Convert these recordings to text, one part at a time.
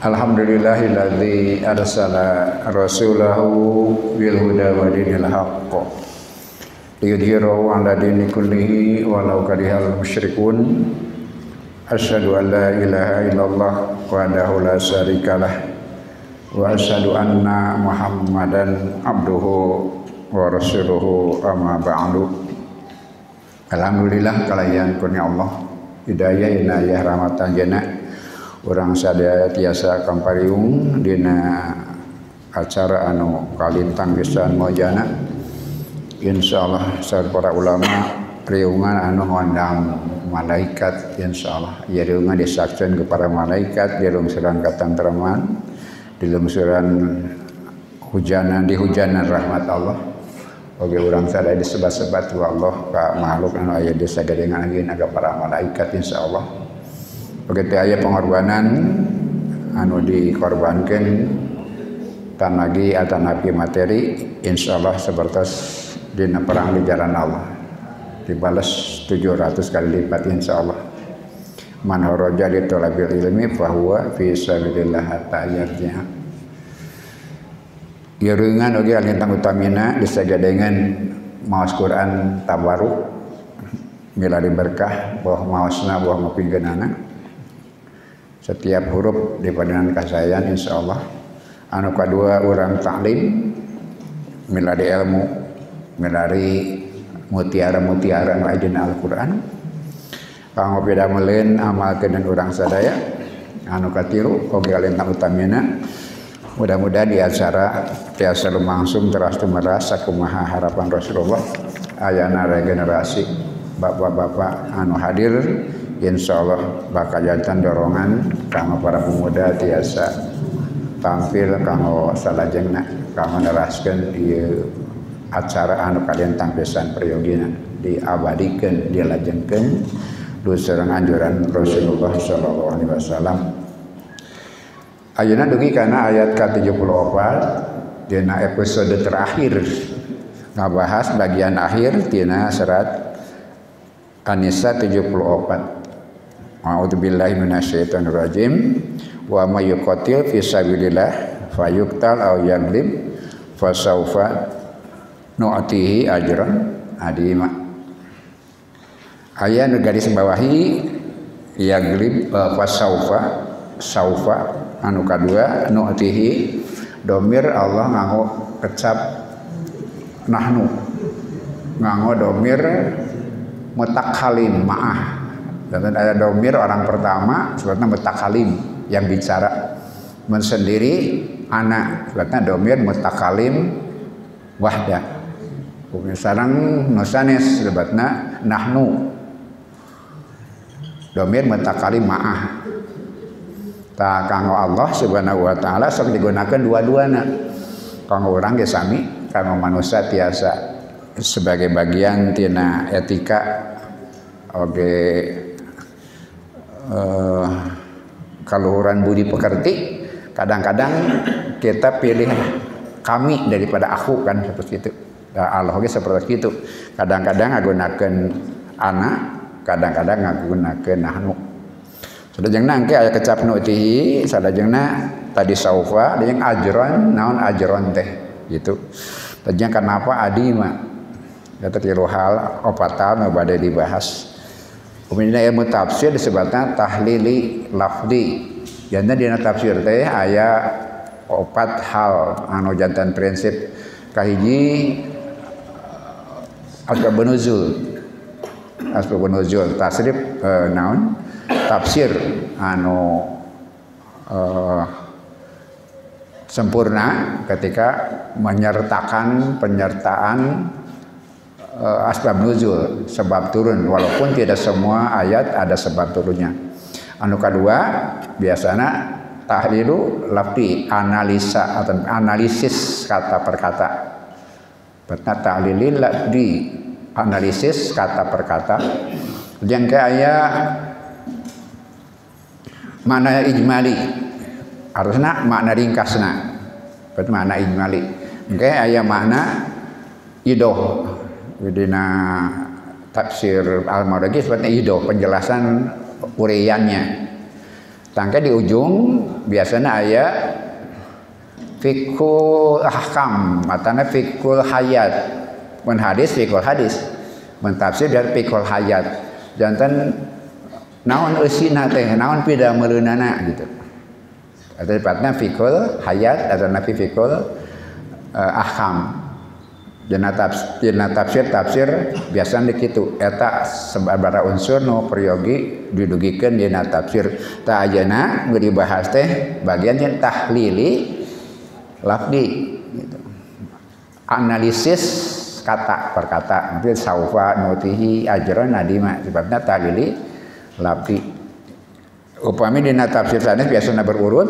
Alhamdulillahilladzi arsala rasulahu bil huda wa dinil haqq liyudhhirahu 'ala dini kullihi walau karihal musyrikun. Asyhadu an la ilaha illallah wahdahu la syarikalah wa asyhadu anna Muhammadan abduhu wa rasuluhu amma ba'du. Alhamdulillah kalayan kurnia Allah hidayah inayah rahmatan jana urang sadaya tiasa kampariung dina acara anu kalintang pisan mojana insyaallah sareng para ulama riungan anu ngondang malaikat insyaallah ya riungan disaksikan kepada malaikat di lungsuran katentreman di lungsuran hujanan di hujanan rahmat Allah oge urang sadaya disebat-sebat ku Allah ka makhluk anu aya di sagadengan anjeun aga para malaikat insyaallah. Begitu aya pengorbanan anu dikorbankan tan lagi atanapi materi insyaallah seperti dina perang di jalan Allah dibalas 700 kali lipat insyaallah. Man haraja li talabil ilmi fa huwa fi sabilillah hatta yarji'a. Ieu reungan oge alintang utamina disagadengan maos Quran tabaruk milari berkah boh maosna boh ngopingkeunana. Setiap huruf dipadenan kasayan insyaallah. Anu kadua urang taklim milari ilmu milari mutiara-mutiara anu aya dina Al-Qur'an. Kanggo pidameulin amalkeun urang sadaya. Anu katilu oge alintang utamina mudah-mudahan di acara tiasa lumangsung teras tumeras sakumaha harapan Rasulullah ayana regenerasi bapak-bapak anu hadir. Insyaallah bakal jantan dorongan kanggo para pemuda tiasa tampil kanggo salajengna kanggo neraskeun ieu acara anu kalintang pisan periodina diabadikeun dilajengkeun sareng anjuran Rasulullah sallallahu alaihi wasallam. Ayeuna dugi kana ayat ke-74 dina episode terakhir ngabahas bagian akhir tina serat An-Nisa 74. A'udzubillahi minasyaitonir rajim. Wa may yuqatil fi sabilillah fayuqtal aw yaglib fasaufa nu'tihi ajran adima. Aya nu garis bawahi yaglib saufa anu kadua nu'tihi domir Allah nganggo kecap nahnu nganggo domir mutakhalim ma'ah. Dan ada domir orang pertama sebetulnya mutakalim yang bicara mensendiri anak sebetulnya domir mutakalim wahda sareng nusanes sebetulnya nahnu domir mutakalim ma'ah ta kanggo Allah subhanahu wa ta'ala sok digunakan dua-duana kanggo urang ge sami kanggo manusia tiasa sebagai bagian tina etika oge kaluhuran budi pekerti kadang-kadang kita pilih kami daripada aku kan seperti itu. Allah oge seperti itu. Kadang-kadang ngagunakeun ana, kadang-kadang ngagunakeun nahnu. Sadajengna engke aya kecap nu'tihi, sadajengna tadi saufa, jeung ajron, naon ajron teh gitu. Tadinya kenapa adi mah? Eta tilu hal opat hal nu bade dibahas. Kemudian ilmu tafsir disebutnya tahlili lafdi. Jantan dina tafsir teh aya opat hal anu jantan prinsip kahiji asbabun nuzul tasrif naon tafsir anu sempurna ketika menyertakan penyertaan asbab nuzul sebab turun walaupun tidak semua ayat ada sebab turunnya. Anu kadua biasanya tahlilu lafzi analisa atau analisis kata per kata. Betna tahlilil lafzi analisis kata per kata. Yang kaya makna ijmali harusnya makna ringkasna. Bet makna ijmali. Engke aya makna idoh dina tafsir Al-Maraghi seperti itu penjelasan uraiannya. Tangke di ujung biasanya aya fikul ahkam, matana fikul hayat. Mun hadis fikul hadis, mun tafsir dari fikul hayat. Jantan naon eusina teh, naon pidameuleunnana gitu. Atau tepatnya fikul hayat atau nafi fikul ahkam. Dina tafsir biasana kitu eta sababaraha unsur nu priyogi didugikeun dina tafsir. Ta ayeuna geus dibahas teh bagian yang tahlili lafdi gitu. Analisis kata per kata, mungkin saufa nutihi ajron nadima sebabna tahlili lafdi. Upami dina tafsir sanes biasana berurut,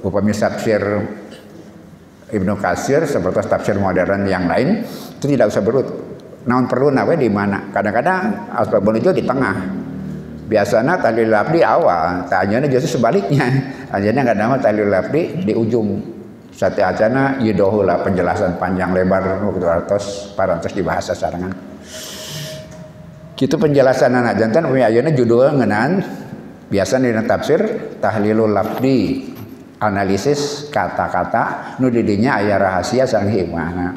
upami tafsir Ibnu Katsir seperti tafsir modern yang lain itu tidak usah berurut. Naon perlu nawe di mana? Kadang-kadang asbabun nuzul di tengah. Biasanya tahlil lafdi awal, tanyana justru sebaliknya. Anjeunna kadang tahlil lafdi di ujung. Sate acana yudohu lah penjelasan panjang lebar nu parantos dibahas sasarangan. Kitu penjelasan anak jantan punya ayeuna judul ngeunaan biasa dina tafsir tahlilul lafdi. Analisis kata-kata nu di dinya aya rahasia sareng hikmahna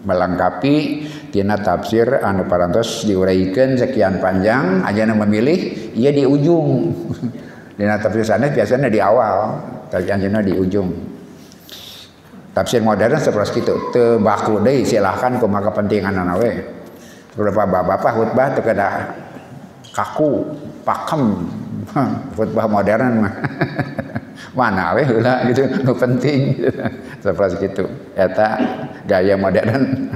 melengkapi tina tafsir anu parantos diuraykeun sekian panjang ayeuna memilih ieu di ujung. Dina tafsir sanes biasanya di awal, tapi ayeuna di ujung. Tafsir modern seperti itu, teu baku deui silahkan kumaha kepentinganna we. Beberapa bapak khutbah teu kada kaku, pakem. Khutbah modern mah. Mana we heula gitu nu penting gitu. Seperti itu eta gaya modern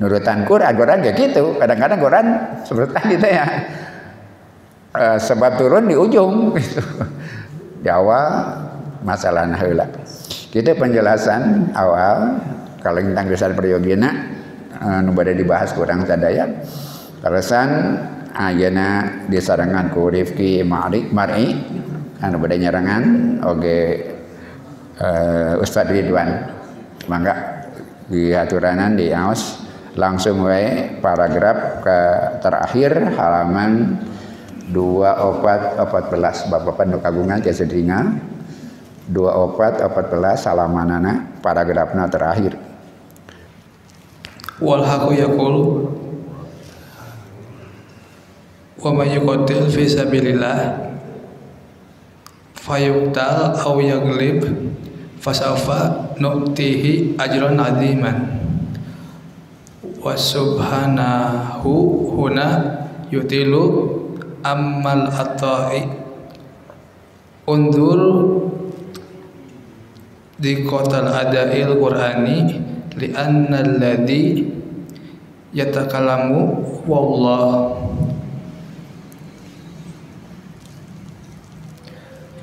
nurutan Quran kayak gitu. Kadang-kadang Quran seperti tadi teh ya sebab turun di ujung gitu. Di awal masalahna heula. Kita penjelasan awal kalau tentang dasar priyogina nu bade dibahas kurang sadaya. Terusan ayeuna disarengan ku Rifki Mar'i anu bade nyarangan oge Ustaz Ridwan. Mangga diaturanan di aos langsung we paragraf ke terakhir halaman 2414 Bapak nu kagungan tiasa diringal 2414 halamanana paragrafna terakhir. Wal haqu yaqul wa may yuqatil fi sabilillah fayuqtal aw yaglib fasawfa nu'tihi ajran 'aziman wa subhanahu huna yutilu ammal ata'i undur di qatal adail qur'ani li anna alladhi yatakalamu wallah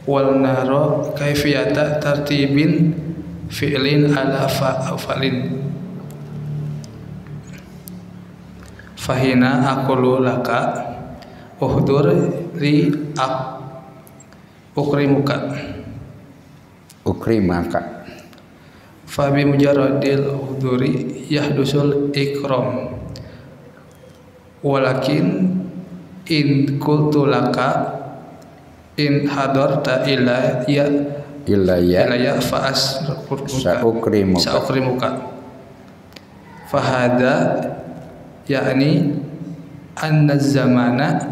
wal naro kaifiyata tartibin fi'lin ala fa'alin fahina aqulu laka uhdur li ukrimaka fa bi mujarradil uhduri yahdusul ikram walakin in qultu laka in hadarta ilayya fa sa'ukrimuka fahada yakni anna zamana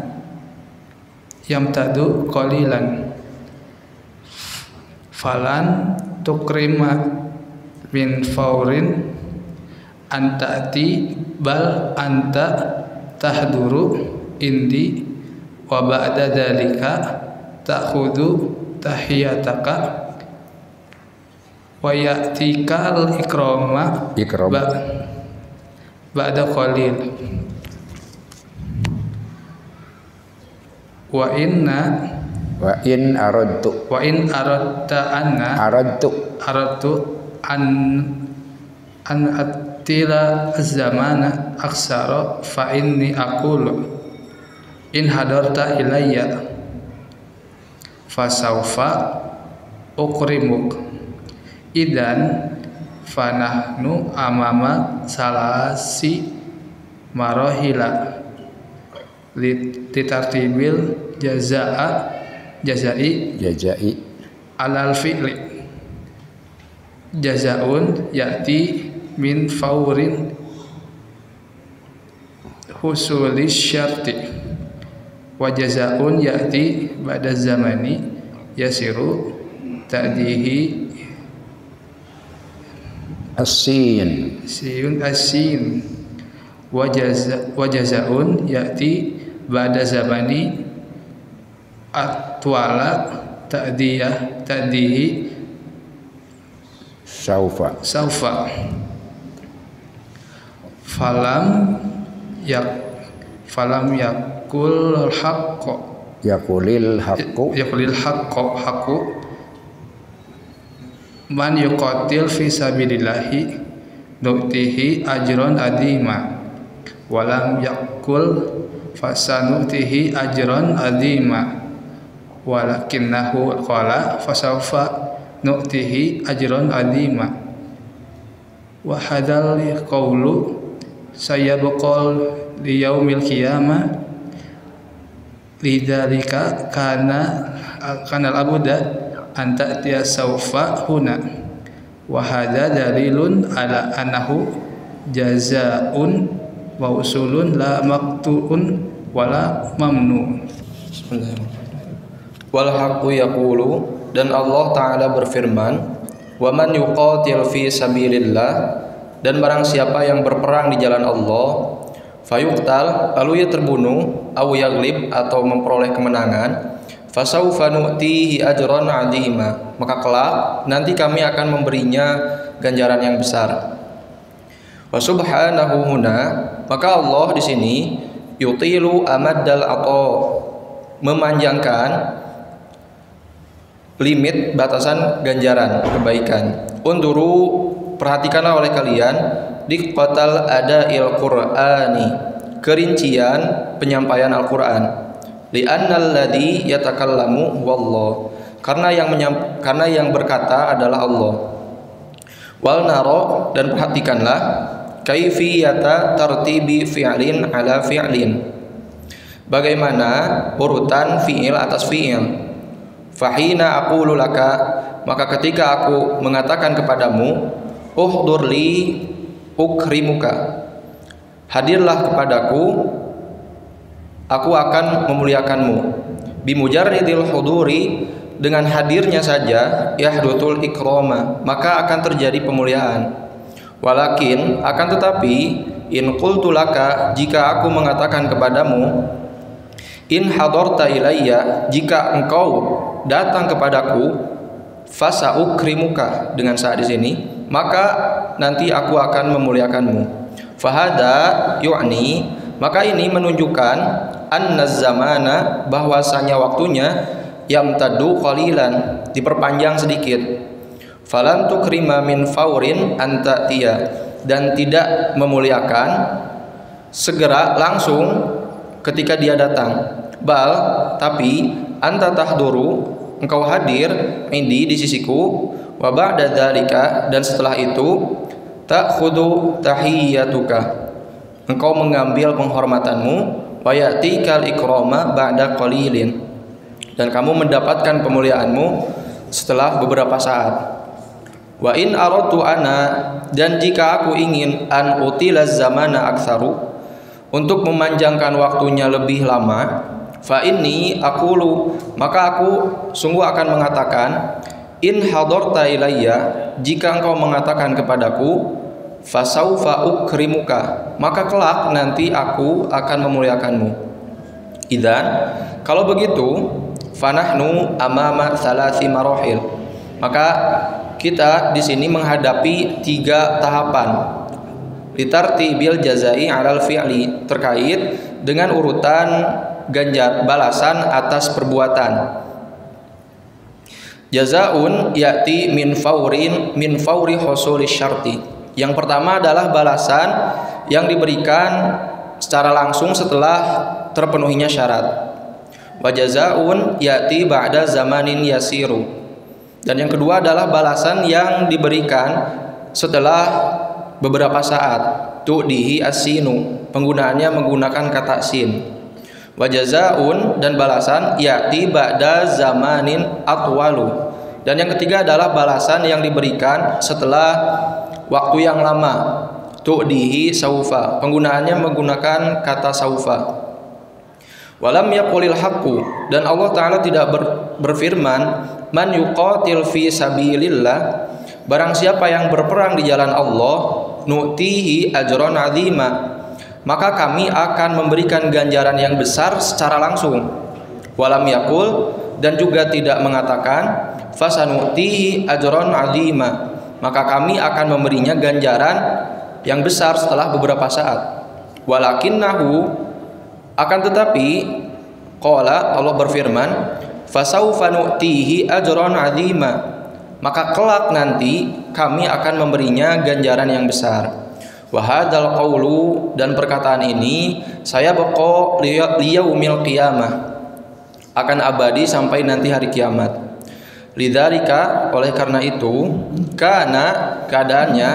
yamtadu qalilan falan tukrima min faurin antati bal anta tahduru indi wa ba'da dzalika ta'khudhu tahiyataka wa ya'tikal ikrama ba'da qalil wa in aradtu an attila zamana aksara fa inni aqulu in hadarta ilayya fasawfa ukrimuk idan fanahnu amama salasi marahila litartibil jazaa jazai alal fi'li. Jazaun ya'ti min faurin husulis syarti, wa jazaun ya'ti ba'da zamani yasiru ta'dihi as-sin wa jazaun ya'ti ba'da zamani atwala ta'dihi saufa falam yakulil haqqo man yuqatil fi sabilillahi nu'tihi ajran adima walam yakul fasanutihi ajran adima walakinnahu qala fasawfa nu'tihi ajran adima wa hadal qawlu sayabqal li yaumil qiyamah lidzalika kana al-abuda anta tiya saufa huna wa hadza dalilun ala annahu jazaa'un wa usulun la maqtu'un wala mamnu. Wal haqqu yaqulu, dan Allah Ta'ala berfirman, wa man yuqatil fi sabilillah, dan barang siapa yang berperang di jalan Allah, fayuqtal, lalu ia terbunuh, aw yaglib, atau memperoleh kemenangan, fasawfa nu'tihi ajran 'azima, maka kelak nanti kami akan memberinya ganjaran yang besar. Wa subhanahu huna, maka Allah di sini yutilu amaddal ato, memanjangkan limit batasan ganjaran kebaikan. Unduru, perhatikanlah oleh kalian, diqatal ada'il qur'ani, kerincian penyampaian Al-Qur'an. Li'annal ladzi yatakallamu wallah, karena yang berkata adalah Allah. Wal naro, dan perhatikanlah kaifiyata tartibi fi'lin ala fi'lin, bagaimana urutan fi'il atas fi'il. Fahina aqulu laka, maka ketika aku mengatakan kepadamu, uhdurli ukrimuka, hadirlah kepadaku, aku akan memuliakanmu. Bimujarridil huduri, dengan hadirnya saja, yahdutul ikrama, maka akan terjadi pemuliaan. Walakin, akan tetapi, in qultu laka, jika aku mengatakan kepadamu, in hadarta ilayya, jika engkau datang kepadaku, fasa ukrimuka, dengan saat di sini, maka nanti aku akan memuliakanmu. Fahada yu'ni, maka ini menunjukkan anna zamana, bahwasanya waktunya yamtaddu qalilan, diperpanjang sedikit. Falam tukrima min faurin anta tiya, dan tidak memuliakan segera langsung ketika dia datang. Bal, tapi anta tahduru, engkau hadir indi, di sisiku, wa ba'da dzalika, dan setelah itu, ta'khudhu tahiyyatuka, engkau mengambil penghormatanmu, wa ya'tikal ikrama ba'da qalilin, dan kamu mendapatkan pemuliaanmu setelah beberapa saat. Wa in aradtu ana, dan jika aku ingin an utilaz zamana aktsaru, untuk memanjangkan waktunya lebih lama, fa inni aqulu, maka aku sungguh akan mengatakan, in hadarta ilayya, jika engkau mengatakan kepadaku, fasaufa ukrimuka, maka kelak nanti aku akan memuliakanmu. Idzan, kalau begitu, fanahnu amama salasi marahil, maka kita di sini menghadapi 3 tahapan. Litartibil jazai alal fi'li, terkait dengan urutan ganjar balasan atas perbuatan. Jazaun ya'ti min fauri husuli syarti, yang pertama adalah balasan yang diberikan secara langsung setelah terpenuhinya syarat. Wa jazaun ya'ti ba'da zamanin yasiru, dan yang kedua adalah balasan yang diberikan setelah beberapa saat. Tu'dihi as-sinu, penggunaannya menggunakan kata sin. Wa jazaa'un dan balasan ya'ti ba'da zamanin atwalu. Dan yang ketiga adalah balasan yang diberikan setelah waktu yang lama. Tu'dihi saufa. Penggunaannya menggunakan kata saufa. Walam yaqulil haqqu, dan Allah Ta'ala tidak berfirman man yuqatil fi sabilillah, barang siapa yang berperang di jalan Allah, nu'tihi ajran 'azima, maka kami akan memberikan ganjaran yang besar secara langsung. Walam yaqul, dan juga tidak mengatakan fasanu'tihi ajran 'azima, maka kami akan memberinya ganjaran yang besar setelah beberapa saat. Walakinnahu, akan tetapi, qala, Allah berfirman, fasaufa nu'tihi ajran 'azima, maka kelak nanti kami akan memberinya ganjaran yang besar. Wa hadzal qaulu, dan perkataan ini saya baqa liyaumil qiyamah, akan abadi sampai nanti hari kiamat. Lidzalika, oleh karena itu, kana, keadaannya,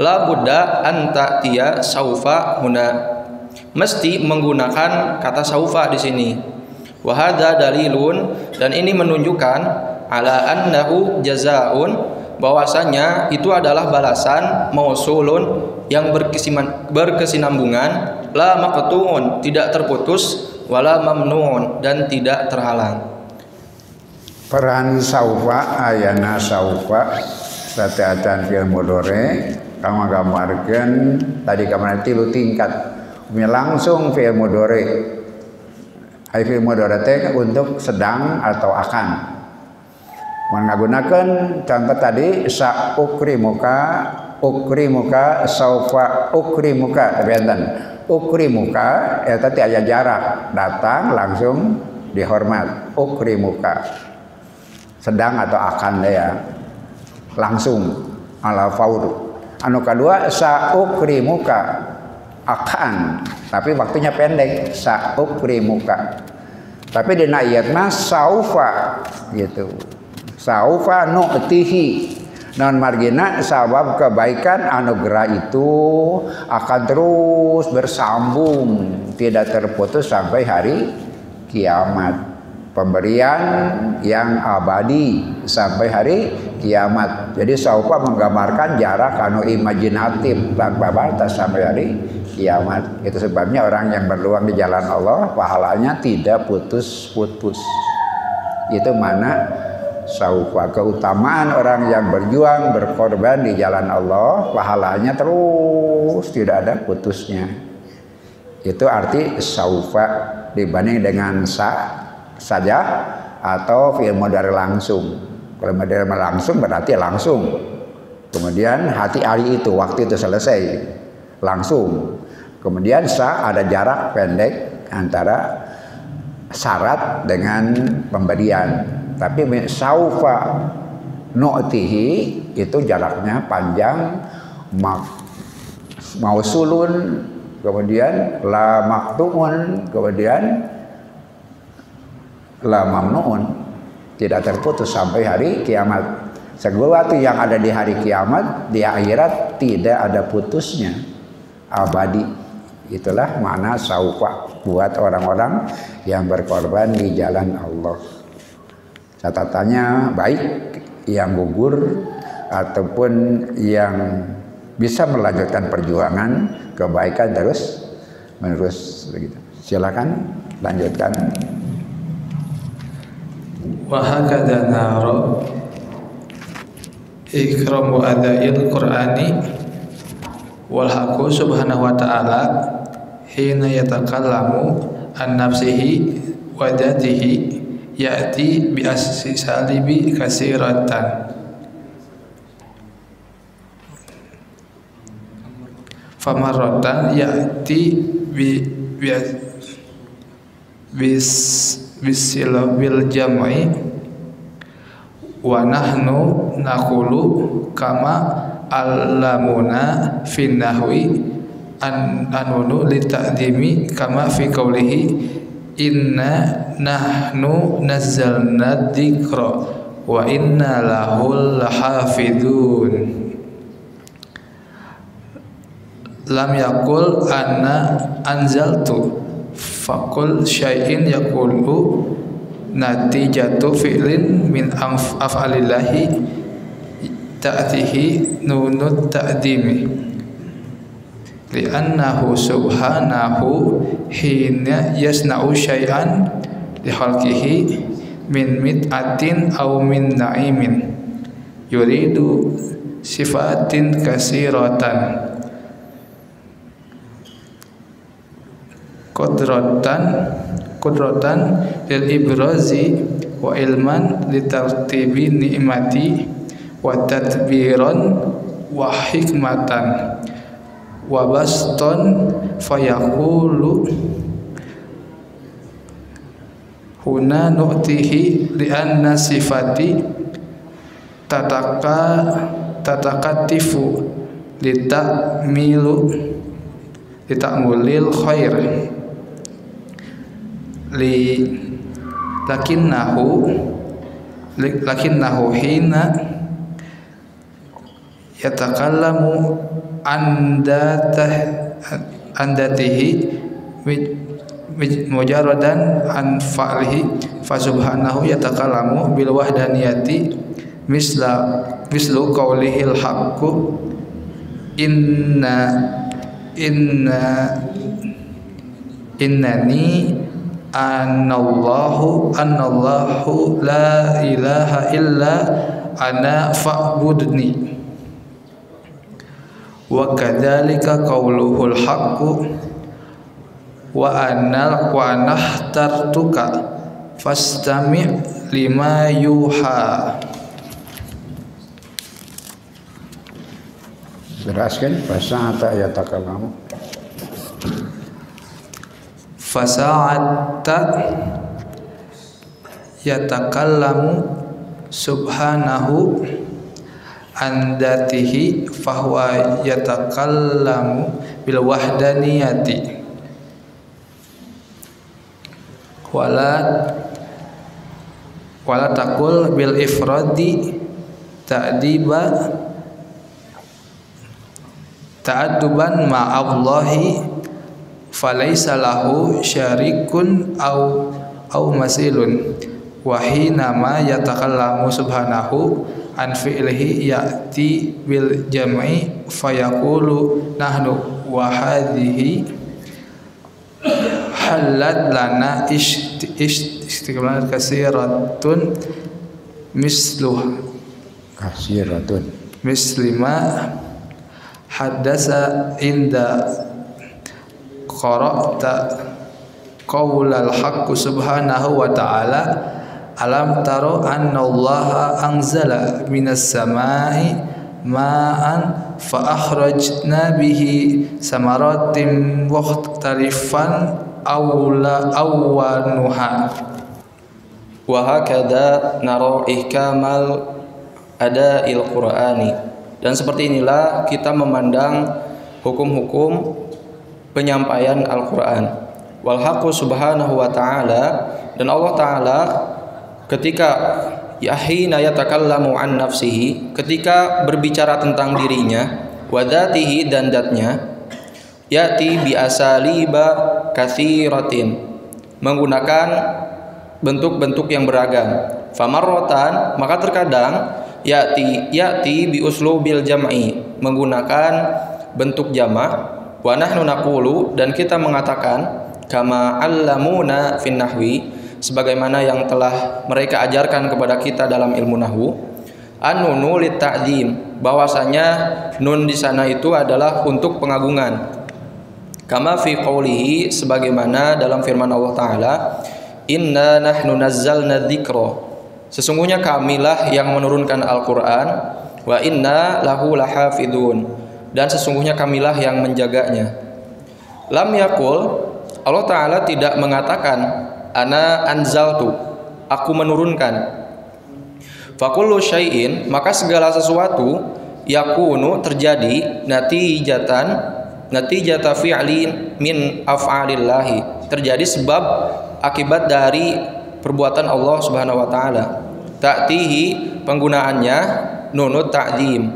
la budda an ta'tiya saufa huna, mesti menggunakan kata saufa di sini. Wa hadza dalilun, dan ini menunjukkan ala annahu jazaa'un, bahwasanya itu adalah balasan mausulun yang berkesinambungan, la maqtu'un, tidak terputus, wala mamnu'un, dan tidak terhalang. Peran saufa ayana saufa satiatan fil mudhari kama gambarkeun tadi kamana 3 tingkat langsung fil mudhari. Ai fil mudhari teh untuk sedang atau akan. Menggunakan contoh tadi sa ukrimuka saufa ukrimuka benten. Ukrimuka eta teh aya jarak, datang langsung dihormat. Ukrimuka sedang atau akan ya, langsung ala faur. Anu kedua saukrimuka, akan, tapi waktunya pendek, saukrimuka. Tapi dina ayatna saufa gitu. Saufa nu'tihi. Non margina sabab kebaikan anugerah itu akan terus bersambung, tidak terputus sampai hari kiamat. Pemberian yang abadi sampai hari kiamat. Jadi saufa menggambarkan jarak anu imajinatif tanpa batas sampai hari kiamat. Itu sebabnya orang yang berjuang di jalan Allah pahalanya tidak putus-putus. Itu mana saufa, keutamaan orang yang berjuang berkorban di jalan Allah pahalanya terus tidak ada putusnya. Itu arti saufa dibanding dengan saja atau fi'il mudhari langsung. Kalau mudhari langsung berarti langsung. Kemudian hati hari itu, waktu itu selesai langsung. Kemudian ada jarak pendek antara syarat dengan pemberian. Tapi saufa nu'tihi itu jaraknya panjang, mausulun, kemudian la maqtu'un, kemudian la mamnuun, tidak terputus sampai hari kiamat. Sesuatu yang ada di hari kiamat di akhirat tidak ada putusnya, abadi. Itulah makna saufa buat orang-orang yang berkorban di jalan Allah. Catatannya baik yang gugur ataupun yang bisa melanjutkan perjuangan kebaikan terus menerus begitu. Silakan lanjutkan. Wa hakadha nara ikramu adail qur'ani wal haqqu subhanahu wa ta'ala hina yatakallamu an nafsihi wa dzatihi ya'ti bi assi salibi kasiratan famaratan ya'ti bisilabil jam'i wa nahnu naqulu kama allamuna fin nahwi anunu lita'dimi kama fi qawlihi inna nahnu nazzalna dzikra wa inna lahu lahafidun. Lam yakul anna anzaltu Fakul syai'in yaqulu natijatu fi'lin min af'alillahi ta'tihi nunut ta'dimi li'annahu subhanahu hina yasna'u syai'an li khalqihi min mit'atin aw min na'imin yuridu sifatin kasiratan kudratan lil ibrazi wa ilman li tartibi ni'mati wa tadbiran wa hikmatan wa baston fayaqulu huna nu'tihi li anna sifati tatakatifu litakmulil khair lakinnahu hina yatakallamu andatihi mujarradan an fa'lihi fa subhanahu yatakallamu bil wahdaniyati mislu qaulihil haqqu innani anallahu la ilaha illa ana fa'budni wa kadzalika qauluhul haqqu wa anahtartuka fastami' lima yuha. Jelaskan fasa'ata yatakallamu. Fasa'ata yatakallamu subhanahu an dzatihi fahuwa yatakallamu bil wahdaniyati wala taqul bil ifradi ta'adduban ma'allahi falaysa lahu syarikun au masilun wa hina ma yatakallamu subhanahu an fi'lihi ya'ti bil jam'i fayaqulu nahnu wa hadhihi halat lana istiqlal kasiratun mislima haddasa inda qara'ta qaulal haqqu subhanahu wa ta'ala alam taro annallaha anzala minas samai ma'an fa akhrajna bihi samaratin mukhtalifan awwanuha wa hakadha nara ihkamal ada'il qur'ani. Dan seperti inilah kita memandang hukum-hukum penyampaian Al-Qur'an. Wal haqqu subhanahu wa ta'ala, dan Allah ta'ala ketika yahina yatakallamu an nafsihi, ketika berbicara tentang dirinya, wa dzatihi dan zatnya, yati bi asaliba katsiratin, menggunakan bentuk-bentuk yang beragam. Famarrotan, maka terkadang yati bi uslubil jam'i, menggunakan bentuk jamak. Wa nahnu naqulu, dan kita mengatakan kama allamuna fin nahwi, sebagaimana yang telah mereka ajarkan kepada kita dalam ilmu nahwu, an-nunu lit ta'dzim, bahwasanya nun di sana itu adalah untuk pengagungan. Kama fi qoulihi, sebagaimana dalam firman Allah taala, inna nahnu nazzalna dzikra, sesungguhnya kamilah yang menurunkan Al-Qur'an, wa inna lahu lahafidun, dan sesungguhnya kamilah yang menjaganya. Lam yakul, Allah taala tidak mengatakan ana anzaltu, aku menurunkan. Fakullu syai'in, maka segala sesuatu yakunu terjadi natijata fi'lin min af'alillahi, terjadi sebab akibat dari perbuatan Allah Subhanahu wa taala. Ta'tihi, penggunaannya nunut ta'dzim,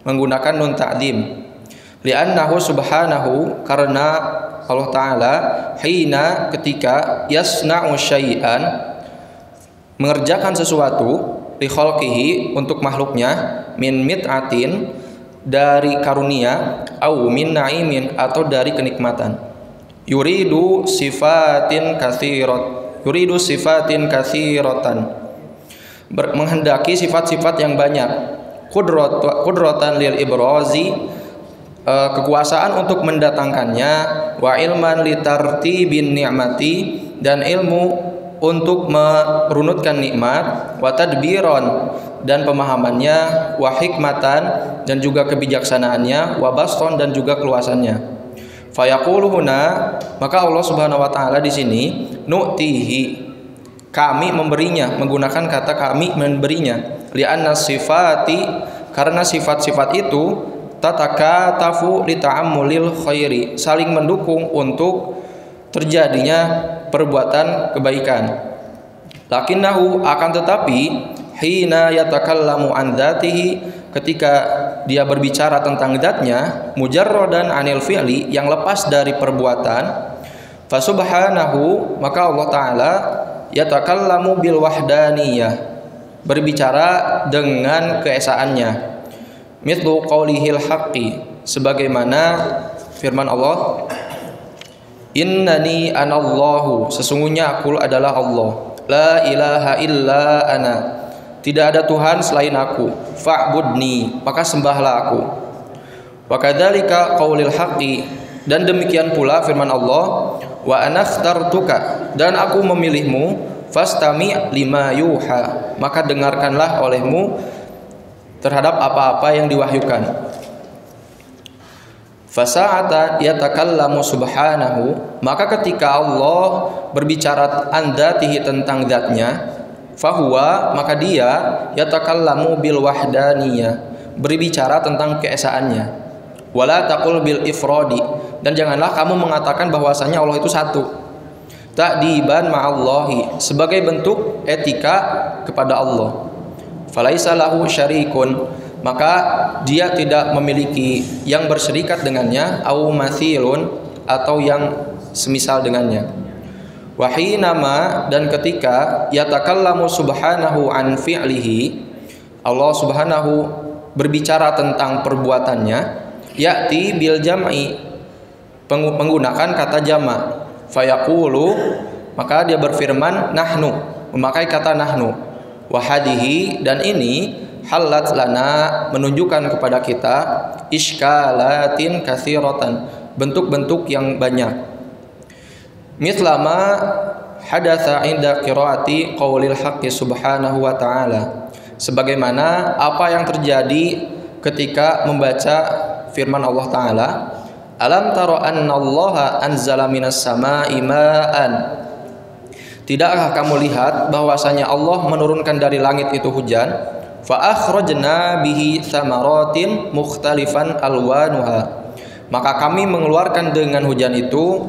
menggunakan nun ta'dzim. Li'annahu subhanahu, karena Allah Ta'ala hina, ketika yasna'u syai'an, mengerjakan sesuatu, li khalqihi, untuk makhluknya, min mit'atin, dari karunia, au min na'imin, atau dari kenikmatan. Yuridu sifatin katsiratan, menghendaki sifat-sifat yang banyak. Qudratan lil ibrazi, kekuasaan untuk mendatangkannya, wa ilman litartibin ni'mati, dan ilmu untuk merunutkan nikmat, wa tadbiron, dan pemahamannya, wa hikmatan, dan juga kebijaksanaannya, wa baston, dan juga keluasannya. Fayaqulu huna, maka Allah Subhanahu wa taala di sini, nu'tihi, kami memberinya, menggunakan kata kami memberinya, li'anna sifati, karena sifat-sifat itu tatakatafu li ta'ammulil khairi, saling mendukung untuk terjadinya perbuatan kebaikan. Lakinnahu, akan tetapi, hina yatakallamu an dzatihi, ketika dia berbicara tentang zatnya, mujarradan anil fi'li, yang lepas dari perbuatan, fasubhanahu, maka Allah Ta'ala yatakallamu bil wahdaniyah, berbicara dengan keesaannya. Mithlu qaulihil haqqi, sebagaimana firman Allah, innani anallahu, sesungguhnya aku adalah Allah, la ilaha illa ana, tidak ada Tuhan selain aku, fa'budni, maka sembahlah aku. Wa kadzalika qaulil haqqi, dan demikian pula firman Allah, wa ana ikhtartuka, dan aku memilihmu, fastami' lima yuha, maka dengarkanlah olehmu terhadap apa-apa yang diwahyukan. Fasa'ata yatakallamu subhanahu, maka ketika Allah berbicara an dzatihi, tentang zatnya, fahuwa, maka dia yatakallamu bil wahdaniyah, berbicara tentang keesaannya. Wala taqul bil ifradi, dan janganlah kamu mengatakan bahwasanya Allah itu satu. Ta'diban ma'allahi, sebagai bentuk etika kepada Allah. Falaisa lahu syarikun, maka dia tidak memiliki yang berserikat dengannya, au mathilun, atau yang semisal dengannya. Wahinama, dan ketika yatakallamu subhanahu an fi'lihi, Allah Subhanahu berbicara tentang perbuatannya, ya'ti bil jam'i, menggunakan kata jama', fayaqulu, maka dia berfirman nahnu, memakai kata nahnu. Wahadihi, dan ini halat lana, menunjukkan kepada kita, iskalatin katsiratan, bentuk-bentuk yang banyak. Mislama hadatsa inda qiraati qaulil haqqi subhanahu wa ta'ala, sebagaimana apa yang terjadi ketika membaca firman Allah Ta'ala, alam tara annallaha anzala minas samaa'i ma'an, tidakkah kamu lihat bahwasanya Allah menurunkan dari langit itu hujan, fa akhrajna bihi thamaratin mukhtalifan alwanuha, maka kami mengeluarkan dengan hujan itu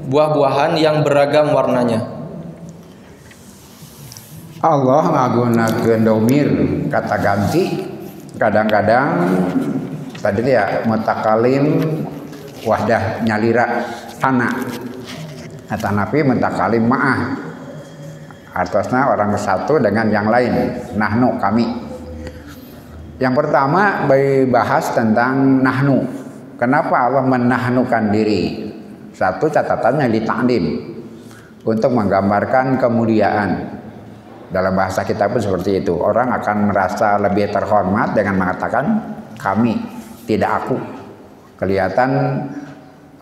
buah-buahan yang beragam warnanya. Allah ngagunakeun domir kata ganti, kadang-kadang tadi ya mutakalim wahdah nyalira tanah, atanapi mutakalim ma'ah, atasnya orang satu dengan yang lain, nahnu, kami. Yang pertama bahas tentang nahnu. Kenapa Allah menahnukan diri? Satu catatannya di ta'lim, untuk menggambarkan kemuliaan. Dalam bahasa kita pun seperti itu. Orang akan merasa lebih terhormat dengan mengatakan kami, tidak aku. Kelihatan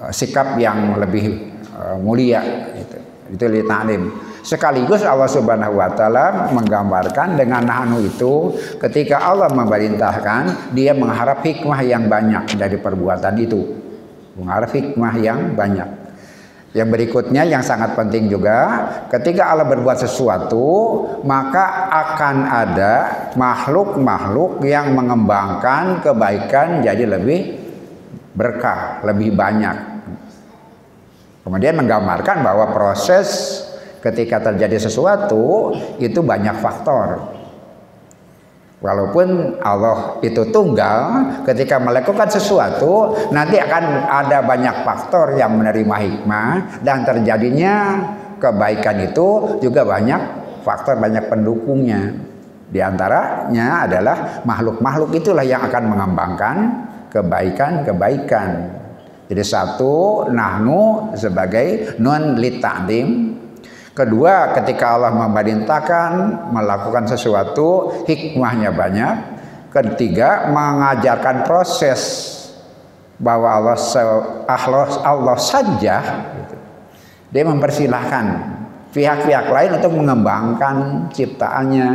sikap yang lebih mulia. Itu li ta'lim. Sekaligus Allah Subhanahu wa taala menggambarkan dengan nahnu itu, ketika Allah memerintahkan, dia mengharap hikmah yang banyak dari perbuatan itu. Mengharap hikmah yang banyak. Yang berikutnya yang sangat penting juga, ketika Allah berbuat sesuatu, maka akan ada makhluk-makhluk yang mengembangkan kebaikan jadi lebih berkah, lebih banyak. Kemudian menggambarkan bahwa proses ketika terjadi sesuatu itu banyak faktor. Walaupun Allah itu tunggal, ketika melakukan sesuatu nanti akan ada banyak faktor yang menerima hikmah, dan terjadinya kebaikan itu juga banyak faktor, banyak pendukungnya. Di antaranya adalah makhluk-makhluk itulah yang akan mengembangkan kebaikan-kebaikan. Jadi satu, nahnu sebagai nun li ta'dim. Kedua, ketika Allah memerintahkan melakukan sesuatu, hikmahnya banyak. Ketiga, mengajarkan proses bahwa Allah saja gitu. Dia mempersilahkan pihak-pihak lain untuk mengembangkan ciptaannya,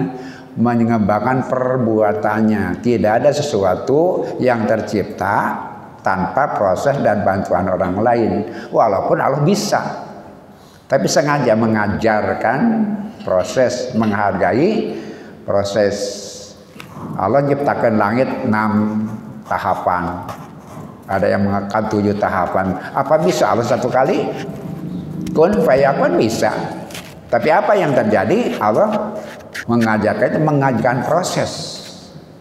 mengembangkan perbuatannya. Tidak ada sesuatu yang tercipta tanpa proses dan bantuan orang lain. Walaupun Allah bisa, tapi sengaja mengajarkan proses, menghargai proses. Allah ciptakan langit 6 tahapan. Ada yang mengatakan 7 tahapan. Apa bisa Allah satu kali? Kun fayakun bisa. Tapi apa yang terjadi? Allah mengajarkan itu, mengajarkan proses.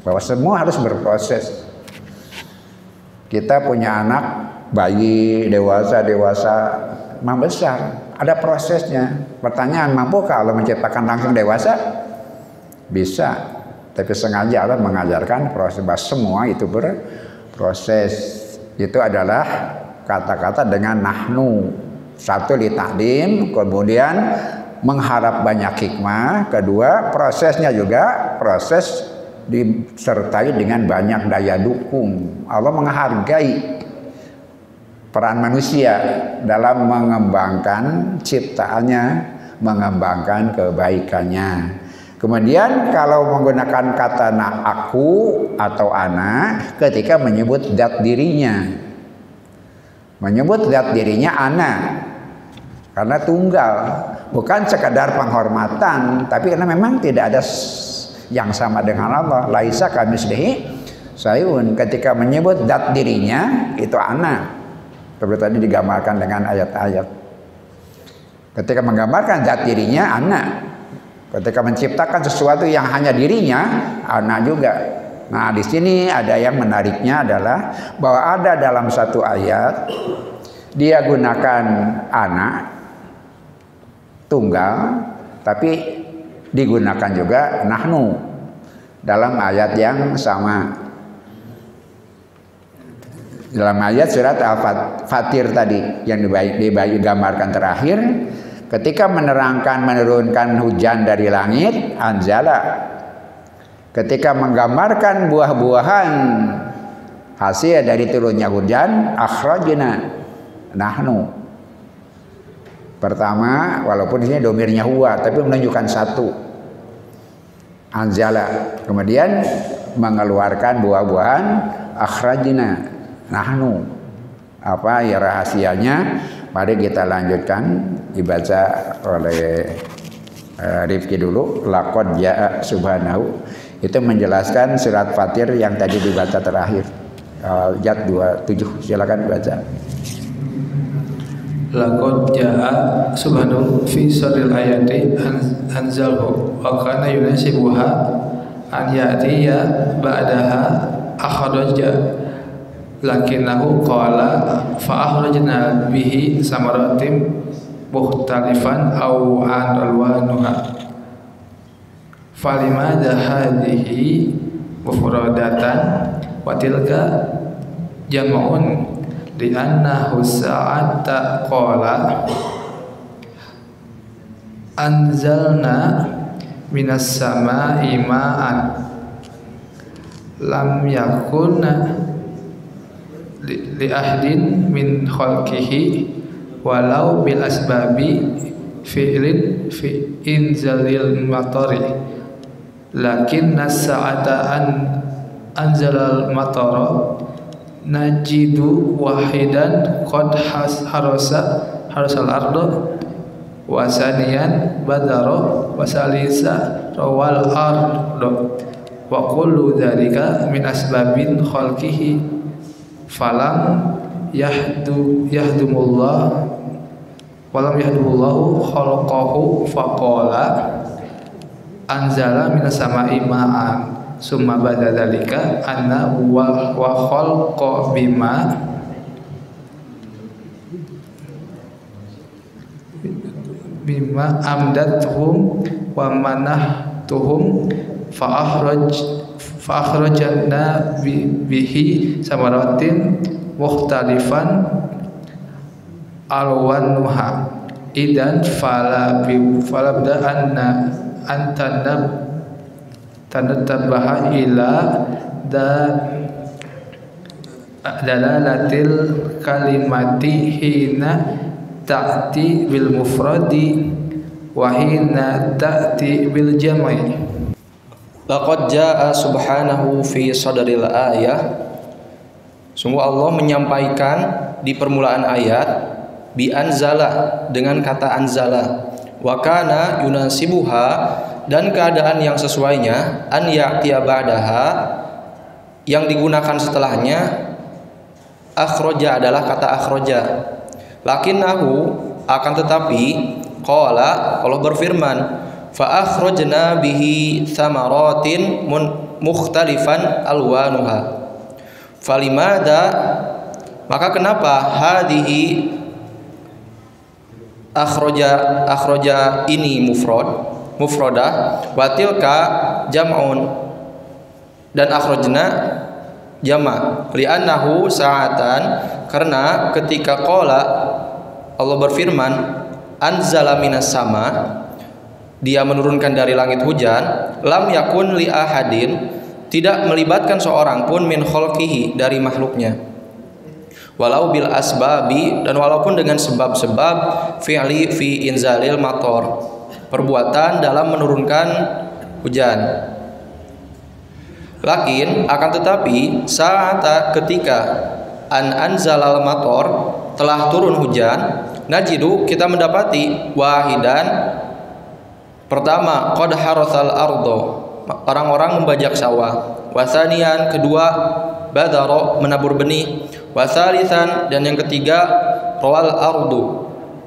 Bahwa semua harus berproses. Kita punya anak, bayi, dewasa, membesar. Ada prosesnya. Pertanyaan, mampukah Allah menciptakan langsung dewasa? Bisa. Tapi sengaja Allah mengajarkan proses, bahwa semua itu berproses. Itu adalah kata-kata dengan nahnu. Satu li ta'dim, kemudian mengharap banyak hikmah. Kedua, prosesnya juga proses disertai dengan banyak daya dukung. Allah menghargai peran manusia dalam mengembangkan ciptaannya, mengembangkan kebaikannya. Kemudian kalau menggunakan kata aku atau ana ketika menyebut zat dirinya. Menyebut zat dirinya ana karena tunggal, bukan sekadar penghormatan, tapi karena memang tidak ada yang sama dengan Allah. Laisa kamitslihi syai'un. Ketika menyebut zat dirinya itu ana. Seperti tadi digambarkan dengan ayat-ayat. Ketika menggambarkan zat dirinya, anak. Ketika menciptakan sesuatu yang hanya dirinya, anak juga. Nah, di sini ada yang menariknya adalah bahwa ada dalam satu ayat dia gunakan anak tunggal, tapi digunakan juga nahnu dalam ayat yang sama. Dalam ayat surat Al-Fatir tadi yang digambarkan terakhir, ketika menurunkan hujan dari langit, anzala. Ketika menggambarkan buah-buahan hasil dari turunnya hujan, akhrajna, nahnu. Pertama, walaupun di sini domirnya huwa, tapi menunjukkan satu. Anzala. Kemudian mengeluarkan buah-buahan, akhrajna, nahnu. Apa ya rahasianya? Mari kita lanjutkan, dibaca oleh Rifki dulu. Laqad jaa subhanahu. Itu menjelaskan surat Fatir yang tadi dibaca terakhir. Ayat 27. Silakan baca. Laqad jaa subhanahu fi sirril ayati anzalhu wa kana yunasibuha an ya'tiya ba'daha akhraja lakinnahu qala fa akhrajna bihi samaratim mukhtalifan aw alwanuha falimada hadhihi mufradatan wa tilka jam'un li annahu sa'ata qala anzalna minas sama'i ma'an lam yakuna li ahdin min khalqihi walau bil asbabi fi'lin fi inzalil matari lakin nas'ata anzalal matara najidu wahidan qad harasal ardo wasaniyan badaro wasalisa rawal ardo wa kullu dhalika min asbabin khalqihi falam yahdumullah walam yahdumullahu khalaqahu faqala anzala minas sama'i ma'an summa ba'da dzalika anna wa khalqa bima amdatuhum wa manahtuhum fa akhrajna bihi samaratin mukhtalifan alwanuha idan fala bda tanatabaha ila dalalatil kalimati hina ta'ti bil mufradi wa hina ta'ti bil jam'i. Laqad jaa subhanahu fi sadril ayah. Sungguh Allah menyampaikan di permulaan ayat bi anzala dengan kata anzala, wa kana yunasibuha dan keadaan yang sesuainya an ya'tiya ba'daha yang digunakan setelahnya akhraja adalah kata akhraja. Lakinnahu akan tetapi qala Allah berfirman fa akhrajna bihi thamaratin mukhtalifan alwanuha. Falimada maka kenapa hadhihi akhraja ini mufradah wa tilka jam'un dan akhrajna jama' li'annahu sa'atan karena ketika qala Allah berfirman anzala minas sama dia menurunkan dari langit hujan lam yakun li ahadin tidak melibatkan seorang pun min khalqihi dari makhluknya walau bil asbabi dan walaupun dengan sebab-sebab fi'li fi inzalil mator perbuatan dalam menurunkan hujan. Lakin akan tetapi saat ketika anzalal mator telah turun hujan najidu kita mendapati wahidan pertama qad haratsal ardo orang-orang membajak sawah, wasanian kedua badaro menabur benih, wasalisan dan yang ketiga rawal ardu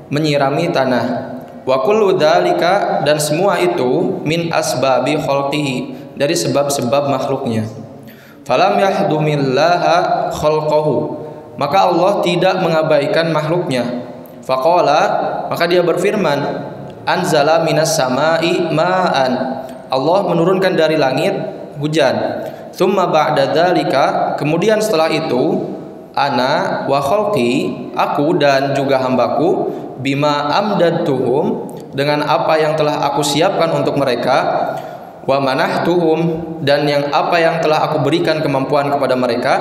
menyirami tanah, wa kullu dzalika dan semua itu min asbabi khalqihi dari sebab-sebab makhluknya. Falam yahdumillaha khalqahu maka Allah tidak mengabaikan makhluknya. Faqala maka dia berfirman anzala minas samai ma'an Allah menurunkan dari langit hujan. Tsumma ba'da dzalika kemudian setelah itu ana wa khalqi aku dan juga hambaku bima amdadtuhum dengan apa yang telah aku siapkan untuk mereka wa manahtuhum dan yang apa yang telah aku berikan kemampuan kepada mereka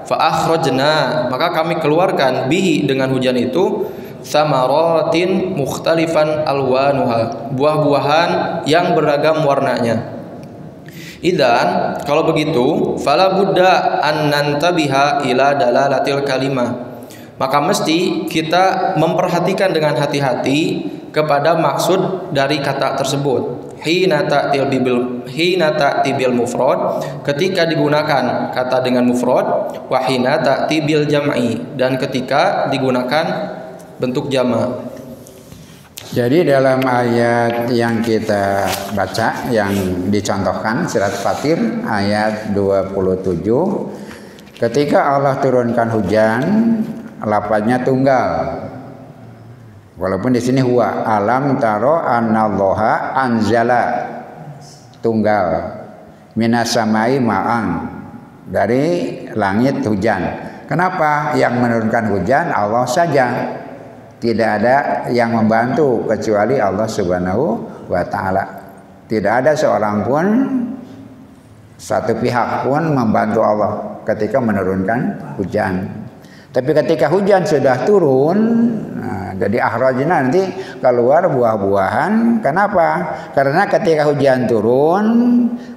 fa akhrajna maka kami keluarkan bihi dengan hujan itu samaratin mukhtalifan alwanuha buah-buahan yang beragam warnanya. Idan kalau begitu fala budda an nantabiha ila dalalatil kalimah maka mesti kita memperhatikan dengan hati-hati kepada maksud dari kata tersebut. Hina ta'ti bil mufrad ketika digunakan kata dengan mufrad wa hina ta'ti bil jam'i dan ketika digunakan bentuk jama'. Jadi dalam ayat yang kita baca yang dicontohkan surat Fatir ayat 27 ketika Allah turunkan hujan lafaznya tunggal. Walaupun di sini huwa alam taro anallaha anzala tunggal minas samai ma'ang dari langit hujan. Kenapa yang menurunkan hujan Allah saja? Tidak ada yang membantu kecuali Allah Subhanahu wa taala. Tidak ada seorang pun satu pihak pun membantu Allah ketika menurunkan hujan. Tapi ketika hujan sudah turun, jadi akhrajna nanti keluar buah-buahan. Kenapa? Karena ketika hujan turun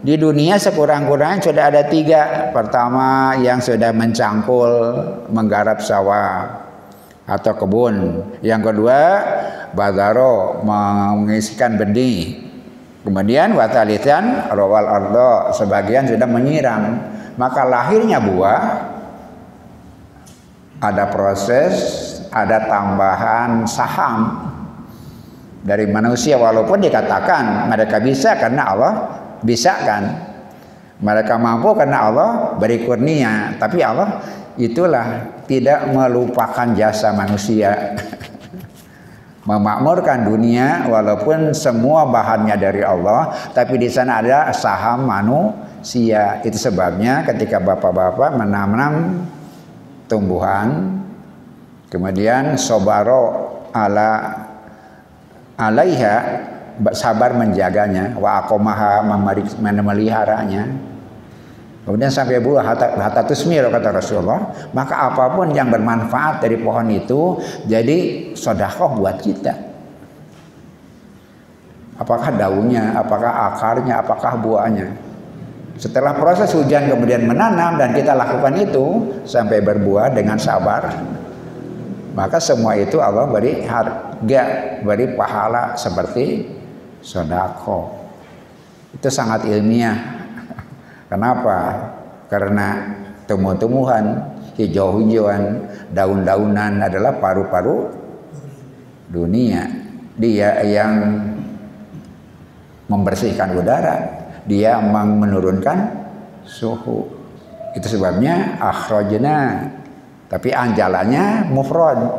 di dunia sekurang-kurangnya sudah ada 3. Pertama yang sudah mencangkul menggarap sawah atau kebun. Yang kedua badaro mengisikan benih. Kemudian watalitan rawal ardo sebagian sudah menyiram. Maka lahirnya buah. Ada proses, ada tambahan saham dari manusia walaupun dikatakan mereka bisa karena Allah bisa kan. Mereka mampu karena Allah beri kurnia, tapi Allah itulah tidak melupakan jasa manusia. Memakmurkan dunia walaupun semua bahannya dari Allah, tapi di sana ada saham manusia. Itu sebabnya ketika bapak-bapak menanam tumbuhan, kemudian sobaro alaiha, sabar menjaganya, wa aqomaha, memeliharanya, kemudian sampai buah hatta tusmir, kata Rasulullah, maka apapun yang bermanfaat dari pohon itu jadi sedekah buat kita. Apakah daunnya, apakah akarnya, apakah buahnya. Setelah proses hujan kemudian menanam dan kita lakukan itu sampai berbuah dengan sabar, maka semua itu Allah beri harga, beri pahala seperti sedekah. Itu sangat ilmiah. Kenapa? Karena tumbuh-tumbuhan, hijau-hijauan, daun-daunan adalah paru-paru dunia. Dia yang membersihkan udara, dia menurunkan suhu. Itu sebabnya akhrajna, tapi anjalannya mufrad,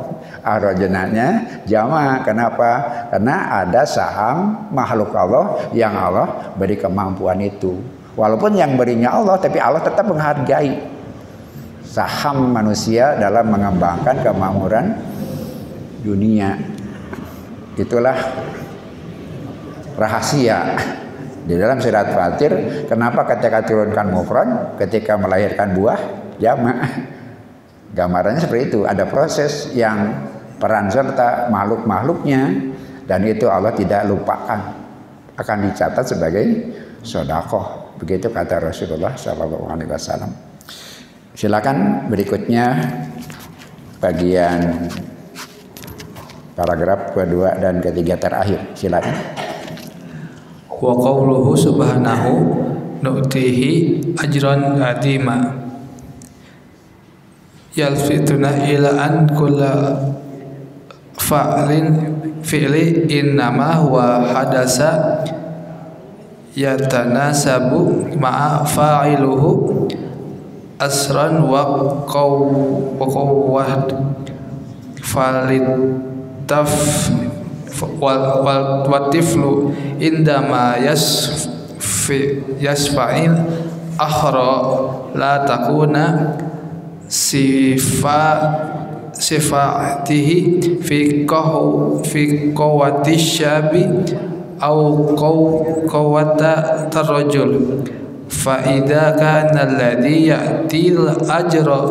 akhrajnanya jama'. Kenapa? Karena ada saham makhluk Allah yang Allah beri kemampuan itu. Walaupun yang berinya Allah, tapi Allah tetap menghargai saham manusia dalam mengembangkan kemakmuran dunia. Itulah rahasia di dalam surat Fatir. Kenapa ketika turunkan mufrad, ketika melahirkan buah jama'? Gambarannya seperti itu. Ada proses yang peran serta makhluk-makhluknya, dan itu Allah tidak lupakan, akan dicatat sebagai sedekah. Begitu kata Rasulullah SAW. Silakan berikutnya bagian paragraf kedua dan ketiga terakhir. Silakan. Wa qauluhu subhanahu nu'tihi ajran adima. Yalfituna ila an kulla fi'li innama huwa hadasa yatanasabu ma'a fa'iluhu asran wa qawwad falitaf wal tiflu indama yasfa'il akhra la takuna sifatihi fi qawwati syabi au qawwata tarajul fa idza kana alladhi ya'til ajra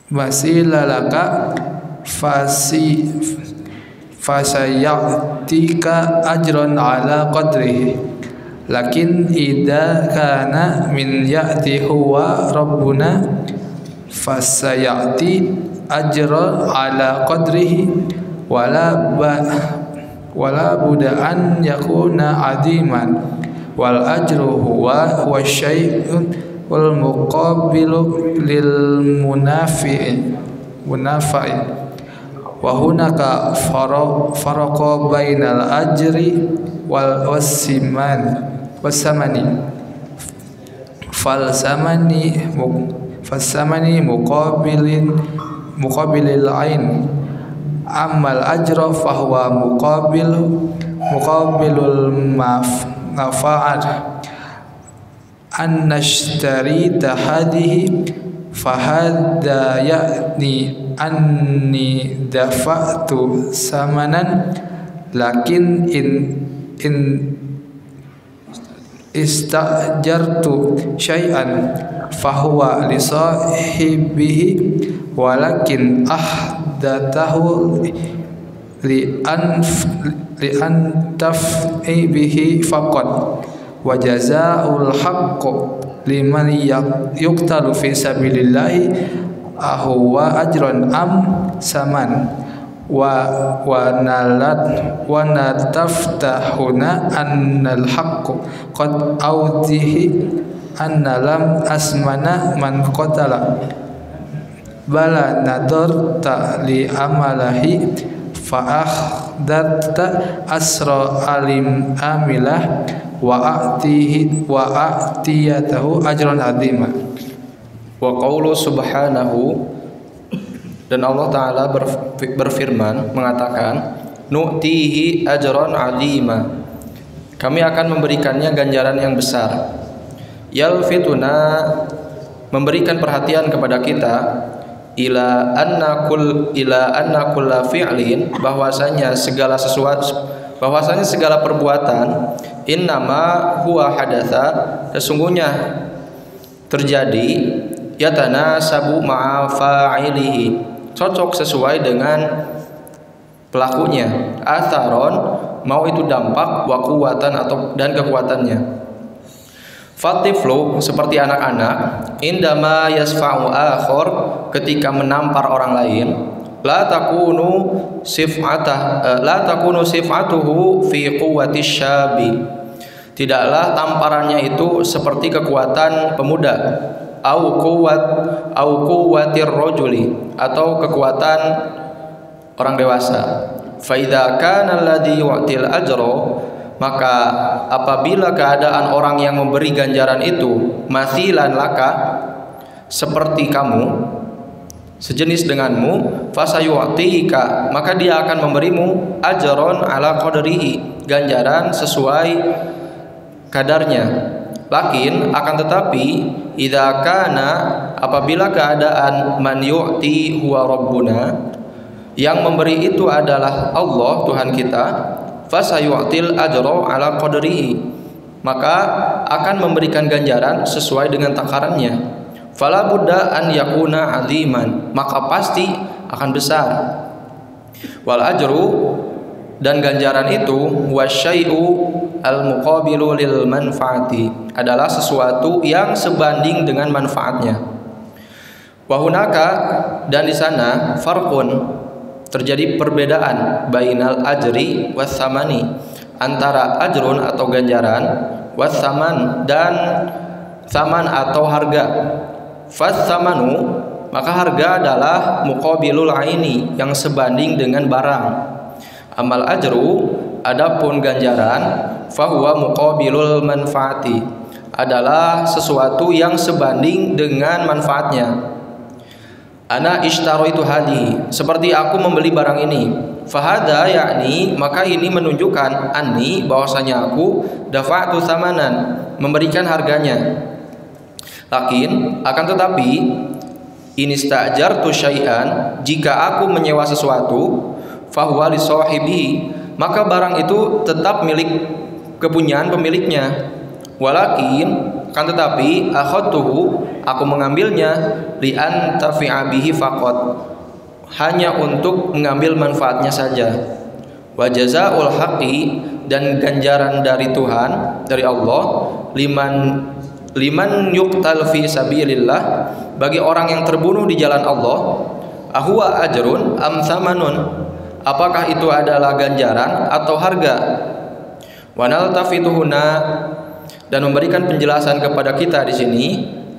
wasilalaka fasayatika ajran ala qadrihi lakin idza kana min ya'ti huwa rabbuna fasayati ajra ala qadrihi wala buda'an yakuna adiman wal ajru huwa syai'un wal muqabilu lil munafi'i wa hunaka faraqa bainal ajri wal wasamani falsamani muqabilil ain ammal ajra fahuwa muqabilul mafa'at an nashtarita hadhihi fahadha ya'ni anni dafa'tu samanan lakin in istajartu syai'an fahuwa li sahibihi walakin ahdatahu li antaf'i bihi faqad wa jazaa'ul haqqu liman yuqtalu fi sabilillahi ahuwa ajran am saman wa nataftahuna annal haqqu qad awdihi anna lam asmana man qatala bala nadarta li amalahi fa'akhdatta asra alim amilah wa a'tiyatahu ajran azima. Wa qawlu subhanahu, dan Allah Ta'ala berfirman mengatakan, nu'tihi ajran azima, kami akan memberikannya ganjaran yang besar. Yalfituna, memberikan perhatian kepada kita, ila anna kulla fi'lin, bahwasanya segala perbuatan, innama huwa hadatsa, sesungguhnya terjadi, yatanasabu ma'a fa'ilihi, cocok sesuai dengan pelakunya, atharon, mau itu dampak, wa quwwatan, atau dan kekuatannya. Fatiflu, seperti anak-anak, indama yasfa'u akhor, ketika menampar orang lain, la takunu sif'atuhu fi quwwati syabi, tidaklah tamparannya itu seperti kekuatan pemuda, au quwwatir rajuli, atau kekuatan orang dewasa. Fa idza kana alladhi yu'til ajra, maka apabila keadaan orang yang memberi ganjaran itu mathilan laka, seperti kamu, sejenis denganmu, fasayu'tika, maka dia akan memberimu ajron ala qadrihi, ganjaran sesuai kadarnya. Lakin akan tetapi, idza kana, apabila keadaan man yu'ti huwa rabbuna, yang memberi itu adalah Allah Tuhan kita, fasayu'til ajra ala qadrihi, maka akan memberikan ganjaran sesuai dengan takarannya. Fala budda an yakuna aziman, maka pasti akan besar. Wal ajru, dan ganjaran itu, wasyai'u al muqabilu lil manfaati, adalah sesuatu yang sebanding dengan manfaatnya. Wa hunaka, dan di sana, farqun, terjadi perbedaan, bainal ajri was samani, antara ajrun atau ganjaran, was saman, dan saman atau harga. Fas samanu, maka harga adalah muqabilul aini, yang sebanding dengan barang. Amal ajru, adapun ganjaran, fahuwa muqabilul manfaati, adalah sesuatu yang sebanding dengan manfaatnya. Ana ishtaraitu hadi, seperti aku membeli barang ini. Fahada, yakni, maka ini menunjukkan, anni, bahwasanya aku, dafa'tu samanan, memberikan harganya. Lakin, akan tetapi, inistajartu syai'an, jika aku menyewa sesuatu, fahuwa li sahibi, maka barang itu tetap milik kepunyaan pemiliknya. Walakin, akan tetapi, akhadtuhu, aku mengambilnya, li antafi'a bihi faqat, hanya untuk mengambil manfaatnya saja. Wa jazaa'ul haqqi, dan ganjaran dari Tuhan, dari Allah, liman yuqtal fi sabilillah, bagi orang yang terbunuh di jalan Allah, ahuwa ajrun am thamanun, apakah itu adalah ganjaran atau harga. Wa naltafituhuna, dan memberikan penjelasan kepada kita di sini,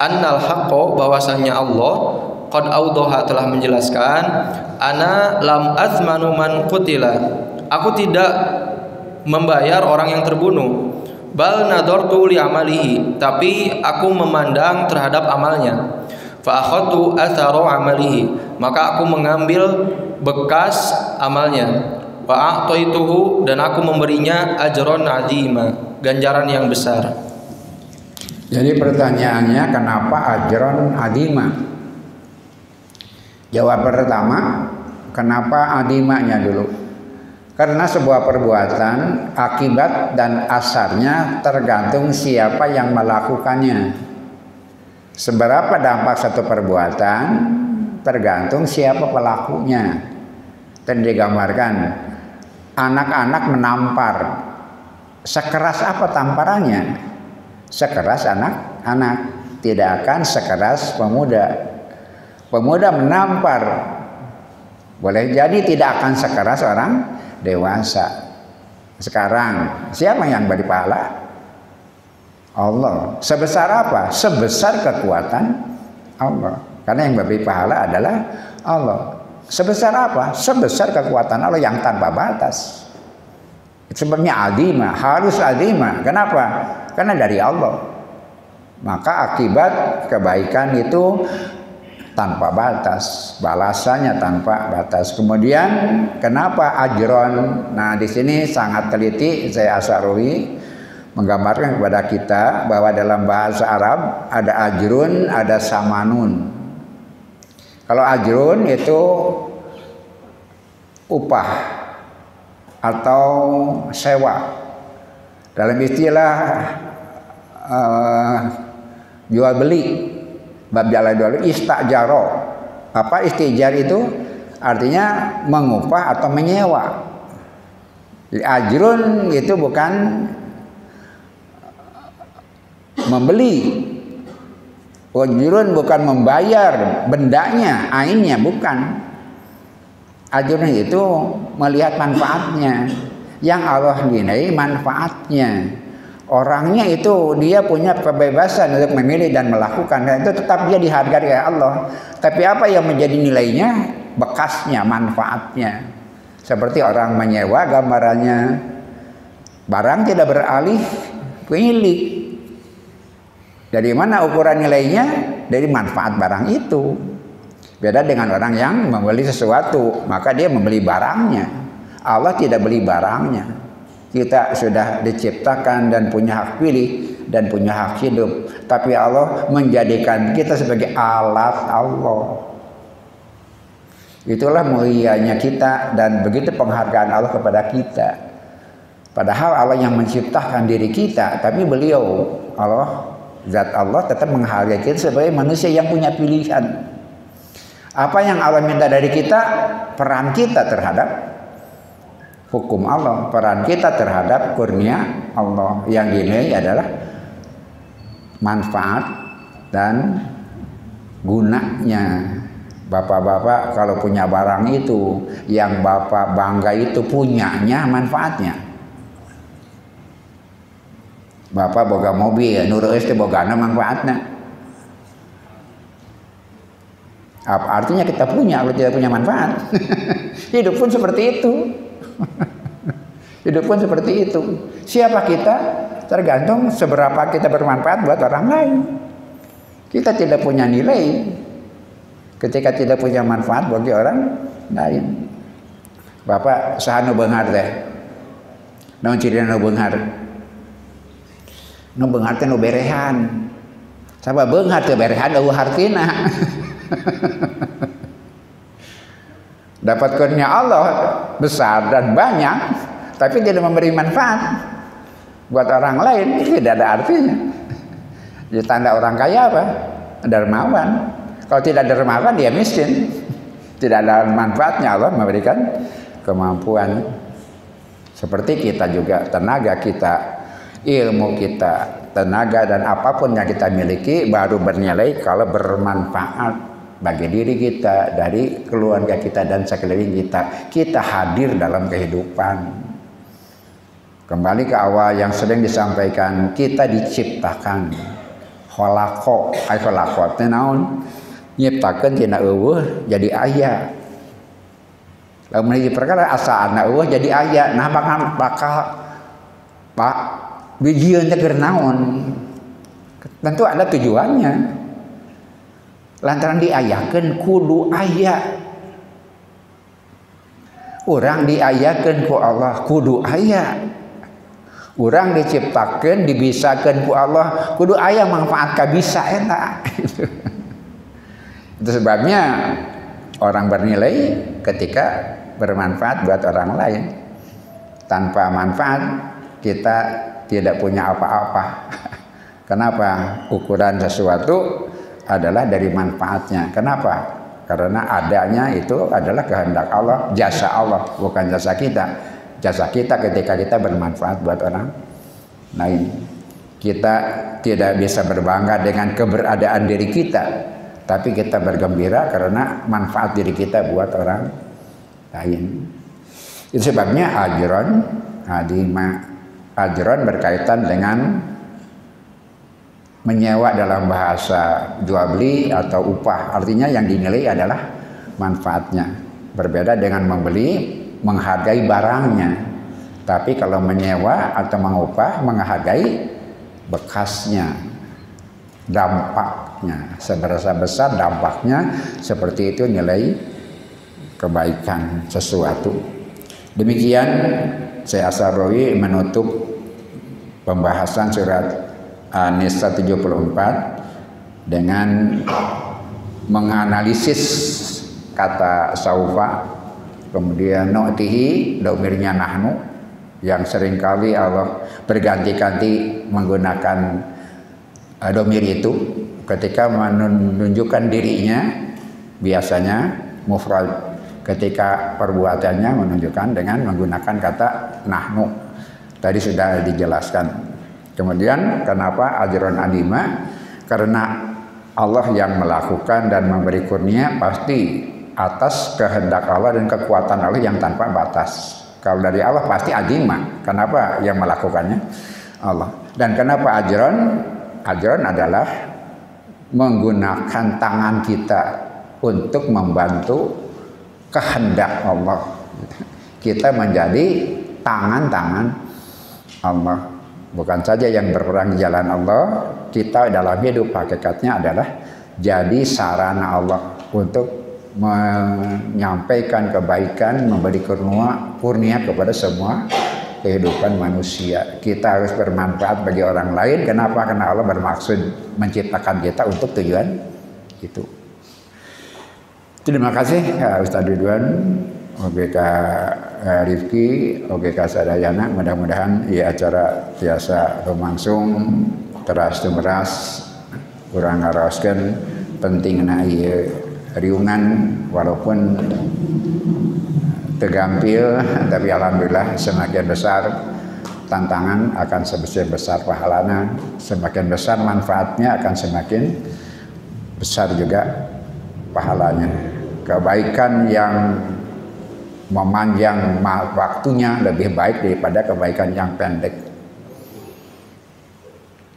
annal haqqo, bahwasanya Allah qad awdaha, telah menjelaskan, ana lam athmanu man qutila, aku tidak membayar orang yang terbunuh, bal nadartu li amalihi, tapi aku memandang terhadap amalnya. Fa akhadtu athara amalihi, maka aku mengambil bekas amalnya. Wa a'taituhu, dan aku memberinya ajron azima, ganjaran yang besar. Jadi pertanyaannya, kenapa ajron azima? Jawab pertama, kenapa azimanya dulu? Karena sebuah perbuatan, akibat dan asarnya tergantung siapa yang melakukannya. Seberapa dampak satu perbuatan tergantung siapa pelakunya. Dan digambarkan, anak-anak menampar, sekeras apa tamparannya? Sekeras anak-anak, tidak akan sekeras pemuda. Pemuda menampar, boleh jadi tidak akan sekeras orang dewasa. Sekarang siapa yang beri pahala? Allah. Sebesar apa? Sebesar kekuatan Allah. Karena yang beri pahala adalah Allah. Sebesar apa? Sebesar kekuatan Allah yang tanpa batas. Sebabnya azimah, harus azimah. Kenapa? Karena dari Allah. Maka akibat kebaikan itu tanpa batas, balasannya tanpa batas. Kemudian kenapa ajron? Nah, di sini sangat teliti saya Asy-Sya'rawi menggambarkan kepada kita bahwa dalam bahasa Arab ada ajrun, ada samanun. Kalau ajrun itu upah atau sewa. Dalam istilah jual beli, bab jalan jual beli, istajaro. Apa istijar itu? Artinya mengupah atau menyewa. Jadi ajrun itu bukan membeli. Ajrun bukan membayar bendanya, ainnya, bukan. Ajrun itu melihat manfaatnya. Yang Allah nilai manfaatnya. Orangnya itu dia punya kebebasan untuk memilih dan melakukan, dan itu tetap dia dihargai oleh Allah. Tapi apa yang menjadi nilainya? Bekasnya, manfaatnya. Seperti orang menyewa, gambarannya barang tidak beralih milik. Dari mana ukuran nilainya? Dari manfaat barang itu. Beda dengan orang yang membeli sesuatu, maka dia membeli barangnya. Allah tidak beli barangnya. Kita sudah diciptakan dan punya hak pilih dan punya hak hidup. Tapi Allah menjadikan kita sebagai alat Allah. Itulah mulianya kita dan begitu penghargaan Allah kepada kita. Padahal Allah yang menciptakan diri kita, tapi beliau Allah, zat Allah tetap menghargai kita sebagai manusia yang punya pilihan. Apa yang Allah minta dari kita? Peran kita terhadap hukum Allah, peran kita terhadap kurnia Allah. Yang dinilai adalah manfaat dan gunanya. Bapak-bapak kalau punya barang itu, yang bapak bangga itu punyanya, manfaatnya. Bapak boga mobil, nureus teh bogana manfaatnya. Apa artinya kita punya kalau tidak punya manfaat? Hidup pun seperti itu. Hidup pun seperti itu. Siapa kita? Tergantung seberapa kita bermanfaat buat orang lain. Kita tidak punya nilai ketika tidak punya manfaat bagi orang lain. Bapak sahanu beunghar teh. Naon cirina nu beunghar? Nu beunghar teh nu berehan. Sabab beunghar teh berehan eueuh hartina. Dapat kurnia Allah besar dan banyak, tapi tidak memberi manfaat buat orang lain, tidak ada artinya. Jadi tanda orang kaya apa? Dermawan. Kalau tidak dermawan dia miskin. Tidak ada manfaatnya Allah memberikan kemampuan. Seperti kita juga, tenaga kita, ilmu kita, tenaga dan apapun yang kita miliki baru bernilai kalau bermanfaat bagi diri kita, dari keluarga kita dan sekeliling kita. Kita hadir dalam kehidupan. Kembali ke awal yang sering disampaikan, kita diciptakan. Kholaqo, ai kholaqo teh naon? Nyiptakeun tina eueuh jadi aya. Lamun hiji perkara asalna eueuh jadi aya, nah bakal Pak bijieun teh keur naon? Tentu ada tujuannya. Lantaran diayakeun kudu aya. Urang diayakeun ku Allah kudu aya. Urang diciptakeun dibisakeun ku Allah kudu aya manfaat kabisa eta. Itu sebabnya orang bernilai ketika bermanfaat buat orang lain. Tanpa manfaat kita tidak punya apa-apa. Kenapa? Ukuran sesuatu adalah dari manfaatnya. Kenapa? Karena adanya itu adalah kehendak Allah, jasa Allah, bukan jasa kita. Jasa kita ketika kita bermanfaat buat orang lain. Kita tidak bisa berbangga dengan keberadaan diri kita, tapi kita bergembira karena manfaat diri kita buat orang lain. Itu sebabnya ajron, ajron berkaitan dengan menyewa dalam bahasa jual beli atau upah, artinya yang dinilai adalah manfaatnya. Berbeda dengan membeli, menghargai barangnya. Tapi kalau menyewa atau mengupah, menghargai bekasnya, dampaknya. Seberapa besar dampaknya, seperti itu nilai kebaikan sesuatu. Demikian Syekh As-Sarawi menutup pembahasan surat An-Nisa 74 dengan menganalisis kata saufa, kemudian nu'tihi, domirnya nahnu, yang seringkali Allah berganti-ganti menggunakan domir itu ketika menunjukkan dirinya, biasanya mufrad, ketika perbuatannya menunjukkan dengan menggunakan kata nahnu. Tadi sudah dijelaskan. Kemudian kenapa ajron adima? Karena Allah yang melakukan dan memberi kurnia pasti atas kehendak Allah dan kekuatan Allah yang tanpa batas. Kalau dari Allah pasti adima. Kenapa yang melakukannya? Allah. Dan kenapa ajron? Ajron adalah menggunakan tangan kita untuk membantu kehendak Allah. Kita menjadi tangan-tangan Allah. Bukan saja yang berperang di jalan Allah, kita dalam hidup hakikatnya adalah jadi sarana Allah untuk menyampaikan kebaikan, memberi kurnia kepada semua kehidupan manusia. Kita harus bermanfaat bagi orang lain. Kenapa? Karena Allah bermaksud menciptakan kita untuk tujuan itu. Terima kasih Ustaz Ridwan, OGK Rifki, OGK Sadayana. Mudah-mudahan acara tiasa lumangsung teras tumeras kurang ngaroskeun pentingna ieu riungan walaupun tegampil, tapi alhamdulillah semakin besar tantangan akan sebesar besar pahalana, semakin besar manfaatnya akan semakin besar juga pahalanya. Kebaikan yang memanjang waktunya lebih baik daripada kebaikan yang pendek.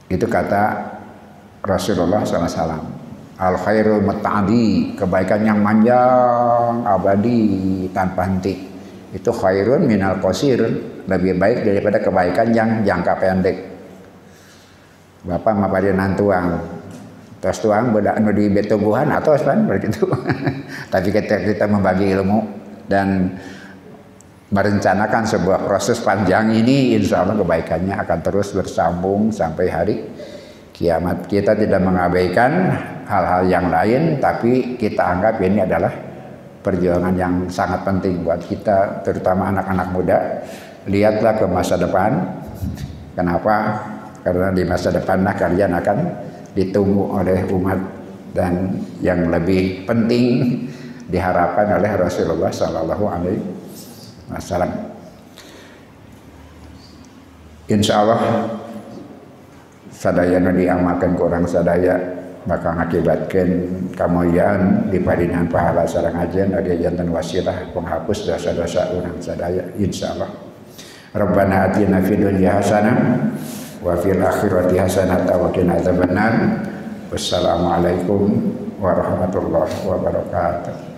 Itu kata Rasulullah SAW. Al khairul muta'adi, kebaikan yang panjang abadi tanpa henti. Itu khairun minal qasir, lebih baik daripada kebaikan yang jangka pendek. Bapak maparinan tuang, terus tuang bedak nu di betungguhan atau kan begitu. Tapi kita membagi ilmu dan merencanakan sebuah proses panjang ini, insya Allah kebaikannya akan terus bersambung sampai hari kiamat. Kita tidak mengabaikan hal-hal yang lain, tapi kita anggap ini adalah perjuangan yang sangat penting buat kita, terutama anak-anak muda. Lihatlah ke masa depan. Kenapa? Karena di masa depanlah kalian akan ditunggu oleh umat, dan yang lebih penting diharapkan oleh Rasulullah Sallallahu Alaihi Wasallam. Insya Allah sadaya nu diamalkan kurang sadaya bakal ngakibatkeun kamuliaan di padinan pahala sareng ajen adi janten wasilah penghapus dosa-dosa urang sadaya insyaallah. Rabbana atina fid dunya hasanah wa fil akhirati hasanah wa qina adzabannar. Wassalamualaikum warahmatullahi wabarakatuh.